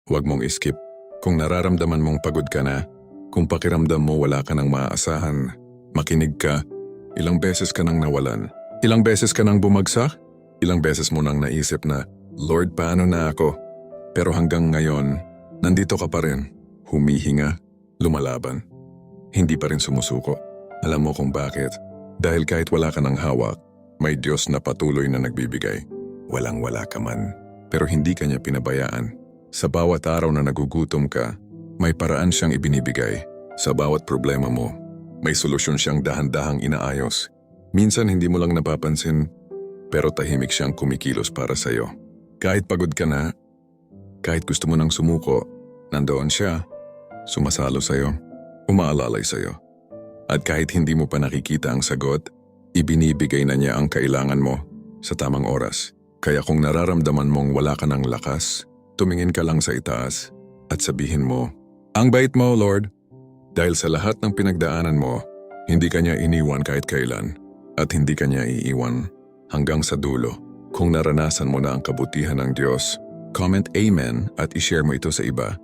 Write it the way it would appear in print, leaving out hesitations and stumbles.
huwag mong iskip. Kung nararamdaman mong pagod ka na, kung pakiramdam mo wala ka nang maaasahan, makinig ka. Ilang beses ka nang nawalan? Ilang beses ka nang bumagsak? Ilang beses mo nang naisip na, Lord, paano na ako? Pero hanggang ngayon, nandito ka pa rin. Humihinga, lumalaban. Hindi pa rin sumusuko. Alam mo kung bakit? Dahil kahit wala ka ng hawak, may Diyos na patuloy na nagbibigay. Walang-wala ka man, pero hindi ka niya pinabayaan. Sa bawat araw na nagugutom ka, may paraan siyang ibinibigay. Sa bawat problema mo, may solusyon siyang dahan-dahang inaayos. Minsan hindi mo lang napapansin, pero tahimik siyang kumikilos para sa'yo. Kahit pagod ka na, kahit gusto mo nang sumuko, nandoon siya, sumasalo sa'yo, umaalalay sa'yo. At kahit hindi mo pa nakikita ang sagot, ibinibigay na niya ang kailangan mo sa tamang oras. Kaya kung nararamdaman mong wala ka ng lakas, tumingin ka lang sa itaas at sabihin mo, "Ang bait mo, Lord." Dahil sa lahat ng pinagdaanan mo, hindi ka niya iniwan kahit kailan at hindi ka niya iiwan hanggang sa dulo. Kung naranasan mo na ang kabutihan ng Diyos, comment Amen at ishare mo ito sa iba.